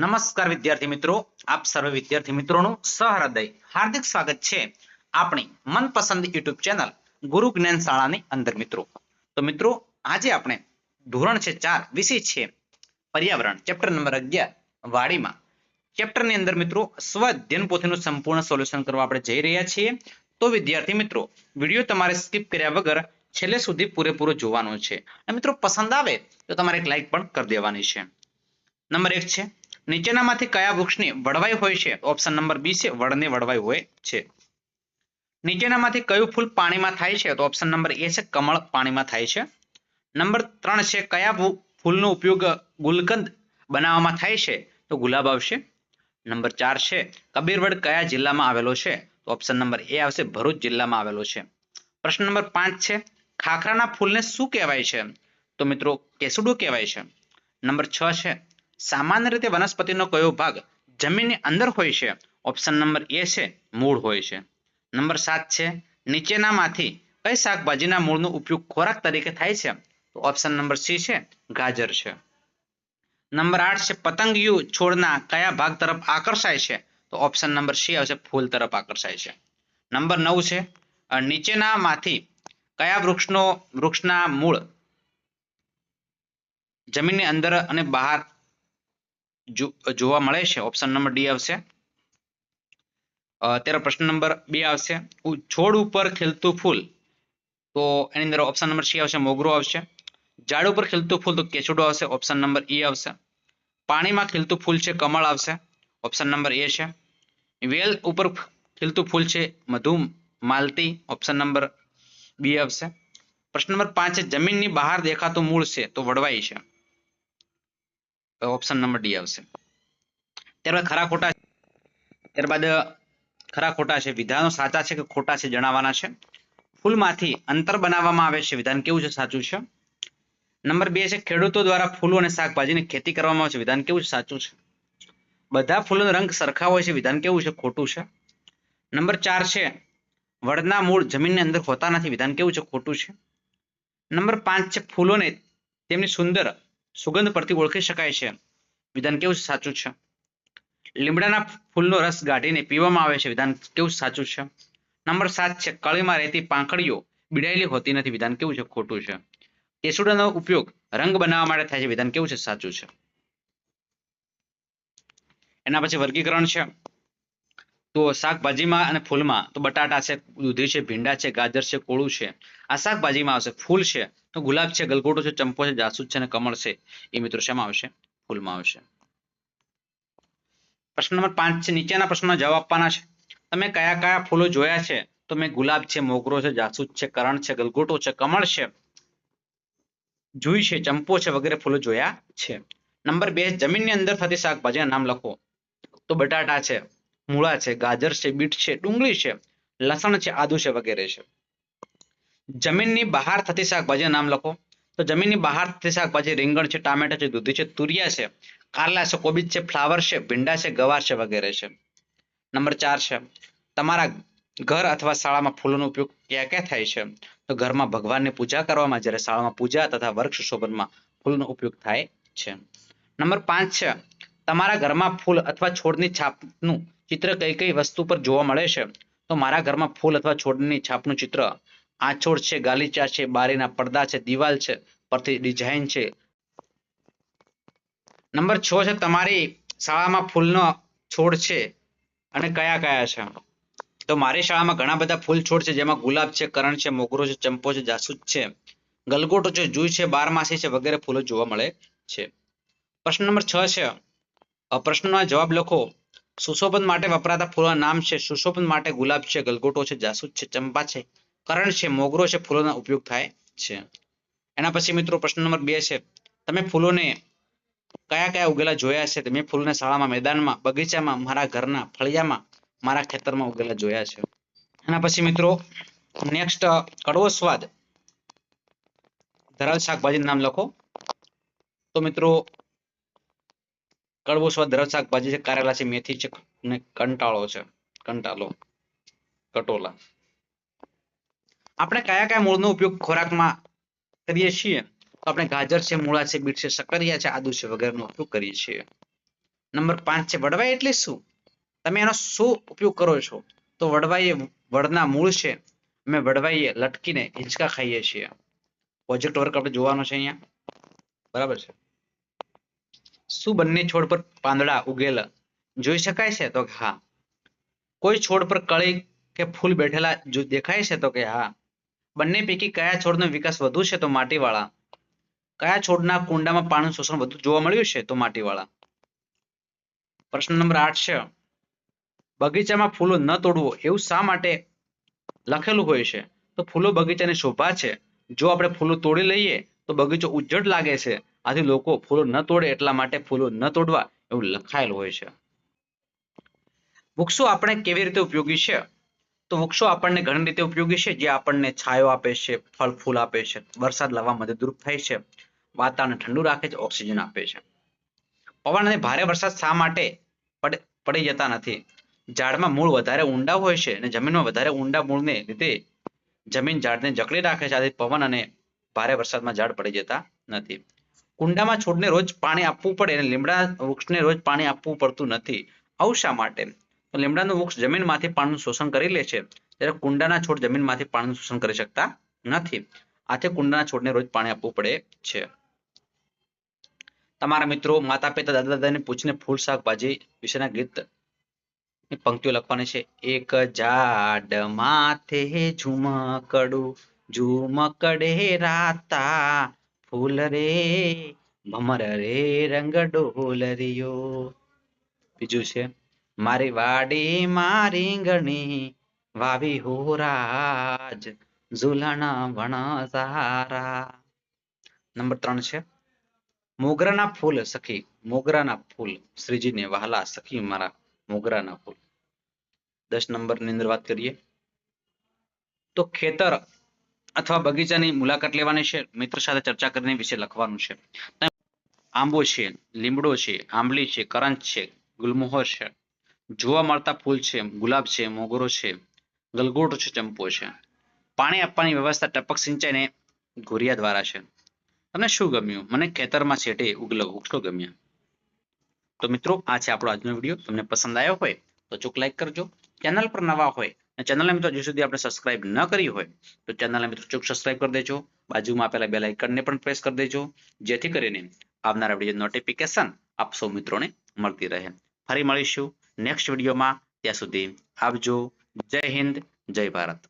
નમસ્કાર વિદ્યાર્થી મિત્રો, આપ સર્વે વિદ્યાર્થી મિત્રોનું સહૃદય હાર્દિક સ્વાગત છે આપણી મનપસંદ યુટ્યુબ ચેનલ ગુરુ જ્ઞાન શાળાની અંદર. મિત્રો આજે આપણે ધોરણ છે 4 વિષય છે પર્યાવરણ ચેપ્ટર નંબર 11 વાડીમાં ચેપ્ટરની અંદર મિત્રો સ્વ અધ્યયન પોથીનું સંપૂર્ણ સોલ્યુશન કરવા આપણે જઈ રહ્યા છીએ. તો વિદ્યાર્થી મિત્રો વિડીયો તમારે સ્કીપ કર્યા વગર છેલ્લે સુધી પૂરેપૂરો જોવાનો છે અને મિત્રો પસંદ આવે તો તમારે એક લાઈક પણ કરી દેવાની છે. નંબર 1 છે નીચેનામાંથી કયા વૃક્ષની વડવાઈ હોય છે? ઓપ્શન નંબર બી છે વડને વડવાઈ હોય છે. નીચેનામાંથી કયું ફૂલ પાણીમાં થાય છે? તો ઓપ્શન નંબર એ છે કમળ પાણીમાં થાય છે. નંબર 3 છે કયા ફૂલનો ઉપયોગ ગુલકંદ બનાવવામાં થાય છે? તો ગુલાબ આવશે. નંબર 4 છે કબીરવડ કયા જિલ્લામાં આવેલો છે? તો ઓપ્શન નંબર એ આવશે ભરૂચ જિલ્લામાં આવેલો છે. પ્રશ્ન નંબર 5 છે ખાખરાના ફૂલને શું કહેવાય છે? તો મિત્રો કેસુડો કહેવાય છે. નંબર 6 છે સામાન્ય રીતે વનસ્પતિનો કયો ભાગ જમીનની અંદર હોય છે? ઓપ્શન નંબર એ છે મૂળ હોય છે. નંબર 7 છે નીચેનામાંથી કઈ શાકભાજીના મૂળનો ઉપયોગ ખોરાક તરીકે થાય છે? તો ઓપ્શન નંબર સી છે ગાજર છે. નંબર 8 છે પતંગિયું છોડના કયા ભાગ તરફ આકર્ષાય છે? તો ઓપ્શન નંબર સી આવશે ફૂલ તરફ આકર્ષાય છે. નંબર 9 છે નીચેનામાંથી કયા વૃક્ષના મૂળ જમીનની અંદર અને બહાર જોવા મળે છે? ઓપ્શન નંબર ડી આવશે. ત્યારે પ્રશ્ન નંબર 2 આવશે છોડ ઉપર ખીલતું ફૂલ, તો એની અંદર ઓપ્શન નંબર સી આવશે મોગરો આવશે. ઝાડ ઉપર ખીલતું ફૂલ તો કેસુડો આવશે. ઓપ્શન નંબર ઈ આવશે. પાણીમાં ખીલતું ફૂલ છે કમળ આવશે. ઓપ્શન નંબર એ છે. વેલ ઉપર ખીલતું ફૂલ છે મધુ માલતી. ઓપ્શન નંબર બી આવશે. પ્રશ્ન નંબર 5 છે જમીનની બહાર દેખાતું મૂળ છે તો વડવાઈ છે. ઓપ્શન નંબર ડી આવશે. ત્યારબાદ ખરા ખોટા છે વિધાનો સાચા છે કે ખોટા છે જણાવવાના છે. ફૂલમાંથી અંતર બનાવવામાં આવે છે, વિધાન કેવું છે? સાચું છે. નંબર 2 છે ખેડૂતો દ્વારા ફૂલો અને શાકભાજીની ખેતી કરવામાં આવે છે, વિધાન કેવું છે? સાચું છે. બધા ફૂલોનો રંગ સરખા હોય છે, વિધાન કેવું છે? ખોટું છે. નંબર 4 છે વડના મૂળ જમીનની અંદર હોતા નથી, વિધાન કેવું છે? ખોટું છે. નંબર 5 છે ફૂલોને તેમની સુંદર સુગંધ પરથી ઓળખી શકાય છે, વિધાન કેવું છે? સાચું છે. લીમડાના ફૂલનો રસ કાઢીને પીવામાં આવે છે, વિધાન કેવું? સાચું છે. નંબર 7 છે કળીમાં રહેતી પાંખડીઓ બિડાયેલી હોતી નથી, વિધાન કેવું છે? ખોટું છે. કેસુડાનો ઉપયોગ રંગ બનાવવા માટે થાય છે, વિધાન કેવું છે? સાચું છે. એના પછી વર્ગીકરણ છે તો શાકભાજીમાં અને ફૂલમાં તો બટાટા છે, દૂધી છે, ભીંડા છે, ગાજર છે, કોળું છે. આ શાકભાજીમાં આવશે. ફૂલ છે તો ગુલાબ છે, ગલગોટો છે, ચંપો છે, જાસૂદ છે અને કમળ છે. એ મિત્રો શેમાં આવશે? ફૂલમાં આવશે. પ્રશ્ન નંબર 5 છે નીચેના પ્રશ્નોના જવાબ આપવાના છે. તમે કયા કયા ફૂલો જોયા છે? તો મેં ગુલાબ છે, મોગરો છે, જાસૂદ છે, કરણ છે, ગલગોટો છે, કમળ છે, જુઈ છે, ચંપો છે વગેરે ફૂલો જોયા છે. નંબર 2 જમીનની અંદર થતી શાકભાજીના નામ લખો. તો બટાટા છે, મૂળા છે, ગાજર છે, બીટ છે, ડુંગળી છે, લસણ છે, આદુ છે વગેરે છે. જમીનની બહાર થતી શાકભાજીના નામ લખો. તો જમીનની બહાર થતી શાકભાજી રીંગણ છે, ટામેટા છે, દૂધી છે, તુરિયા છે, કારેલા છે, કોબીજ છે, ફ્લાવર છે, ભીંડા છે, ગવાર છે વગેરે છે. નંબર 4 છે તમારા ઘર અથવા શાળામાં ફૂલોનો ઉપયોગ ક્યાં ક્યાં થાય છે? તો ઘરમાં ભગવાનની પૂજા કરવામાં, જ્યારે શાળામાં પૂજા તથા વર્ગ સુશોભનમાં ફૂલનો ઉપયોગ થાય છે. નંબર 5 છે તમારા ઘરમાં ફૂલ અથવા છોડની છાપનું ચિત્ર કઈ કઈ વસ્તુ પર જોવા મળે છે? તો મારા ઘરમાં ફૂલ અથવા છોડની છાપનું ચિત્ર આંચોળ છે, ગાલીચા છે, બારીના પડદા છે, દિવાલ છે પરથી ડિઝાઇન છે. નંબર 6 છે તમારી શાળામાં ફૂલનો છોડ છે અને કયા કયા છે? તો મારી શાળામાં ઘણા બધા ફૂલ છોડ છે, જેમાં ગુલાબ છે, કરણ છે, મોગરો છે, ચંપો છે, જાસૂદ છે, ગલગોટો છે, જુઈ છે, બારમાસી છે વગેરે ફૂલો જોવા મળે છે. પ્રશ્ન નંબર 6 છે પ્રશ્નનો જવાબ લખો. સુશોભન માટે વપરાતા ફૂલોના નામ છે. સુશોભન માટે ગુલાબ છે, ગલગોટો છે, જાસૂદ છે, ચંપા છે, કરણ છે, મોગરો છે ફૂલોના ઉપયોગ થાય છે. એના પછી મિત્રો પ્રશ્ન નંબર 2 છે તમે ફૂલોને કયા કયા ઉગેલા જોયા છે? મેં ફૂલોને શાળામાં, મેદાનમાં, બગીચામાં, મારા ઘરના ફળિયામાં, મારા ખેતરમાં ઉગેલા જોયા છે. એના પછી મિત્રો નેક્સ્ટ કડવો સ્વાદ ધરાવતા શાકભાજીનું નામ લખો. તો મિત્રો કડવો સ્વાદ ધરાવતા શાકભાજી છે કારેલા છે, મેથી છે અને કટોલા. આપણે કયા કયા મૂળનો ઉપયોગ ખોરાકમાં કરીએ છીએ? તો આપણે ગાજર છે, મૂળા છે, બીટ છે, શક્કરિયા છે, આદુ છે વગેરેનો ઉપયોગ કરીએ છીએ. નંબર 5 છે વડવાઈ એટલે શું? તમે એનો શું ઉપયોગ કરો છો? તો વડવાઈ એ વડના મૂળ છે. અમે વડવાઈએ લટકીને હિંચકા ખાઈએ છીએ. પ્રોજેક્ટ વર્ક આપણે જોવાનો છે અહીંયા. બરાબર છે. શું બંને છોડ પર પાંદડા ઉગેલા જોઈ શકાય છે? તો હા. કોઈ છોડ પર કળી કે ફૂલ બેઠેલા જો દેખાય છે? તો કે હા. બંને પૈકી કયા છોડનો વિકાસ વધુ છે? તો માટીવાળા. કયા છોડના કુંડામાં પાણીનું શોષણ વધુ જોવા મળ્યું છે? તો માટીવાળા. પ્રશ્ન નંબર 8 છે. બગીચામાં ફૂલો ન તોડવો એવું શા માટે લખેલું હોય છે? તો ફૂલો બગીચાની શોભા છે. જો આપણે ફૂલો તોડી લઈએ તો બગીચો ઉજ્જડ લાગે છે. આથી લોકો ફૂલો ન તોડે એટલા માટે ફૂલો ન તોડવા એવું લખાયેલું હોય છે. વૃક્ષો આપણે કેવી રીતે ઉપયોગી છે? તો વૃક્ષો આપણને ઘણી રીતે ઉપયોગી છે. જે આપણને છાયો આપે છે, ફળ ફૂલ આપે છે, વરસાદ લાવવા મદદરૂપ થાય છે, વાતાવરણ ઠંડુ રાખે છે, ઓક્સિજન આપે છે. પવન અને ભારે વરસાદ શા માટે પડી જતા નથી? ઝાડમાં મૂળ વધારે ઊંડા હોય છે અને જમીનમાં વધારે ઊંડા મૂળને લીધે જમીન ઝાડને જકડી રાખે છે. આથી પવન અને ભારે વરસાદમાં ઝાડ પડી જતા નથી. કુંડામાં છોડને રોજ પાણી આપવું પડે અને લીમડા વૃક્ષને રોજ પાણી આપવું પડતું નથી. આવું શા માટે? તો લીમડાનું વૃક્ષ જમીનમાંથી પાણીનું શોષણ કરી લે છે, ત્યારે કુંડાના છોડ જમીનમાંથી પાણીનું શોષણ કરી શકતા નથી. આથી કુંડાના છોડને રોજ પાણી આપવું પડે છે. તમારા મિત્રો, માતા પિતા, દાદા દાદાને પૂછીને ફૂલ શાકભાજી વિશેના ગીત પંક્તિઓ લખવાની છે. એક ઝાડ માથે ઝુમકડું, ઝુમકડે રાતા ફૂલ રે ભમર રે રંગ ડોલરિયો. બીજું છે મારી વાડી મારી રીંગણી વાવી હોરાજ ઝૂલણા વણ સારા. નંબર 3 છે મોગરાના ફૂલ સખી, મોગરાના ફૂલ શ્રીજીને વહાલા સખી મારા મોગરાના ફૂલ. 10 નંબરની અંદર વાત કરીએ તો ખેતર અથવા બગીચાની મુલાકાત લેવાની છે. મિત્ર સાથે ચર્ચા કરીને વિશે લખવાનું છે. આંબો છે, લીમડો છે, આંબલી છે, કરંજ છે, ગુલમોહર છે, જોવા મળતા ફૂલ છે, ગુલાબ છે, મોગરો છે, ગલગોટો છે, ચંપો છે. પાણી આપવાની વ્યવસ્થા ટપક સિંચાઈને ઘોરિયા દ્વારા છે. તમને શું ગમ્યું? મને ખેતરમાં છેટે ઉગલો વૃક્ષો ગમ્યા. તો મિત્રો, આ છે આપણો આજનો વિડીયો. તમને પસંદ આવ્યો હોય તો ચોક લાઈક કરજો. ચેનલ પર નવા હોય અને ચેનલને મિત્રો હજુ સુધી આપણે સબસ્ક્રાઇબ ન કરી હોય તો ચેનલને મિત્રો ચોક સબસ્ક્રાઇબ કરી દેજો. બાજુમાં આપેલા બેલ આઇકનને પણ પ્રેસ કરી દેજો, જેથી કરીને આવનારા વિડીયો નોટિફિકેશન આપ સૌ મિત્રોને મળતી રહે. ફરી મળીશું નેક્સ્ટ વિડીયોમાં. ત્યાં સુધી આવજો. જય હિન્દ, જય ભારત.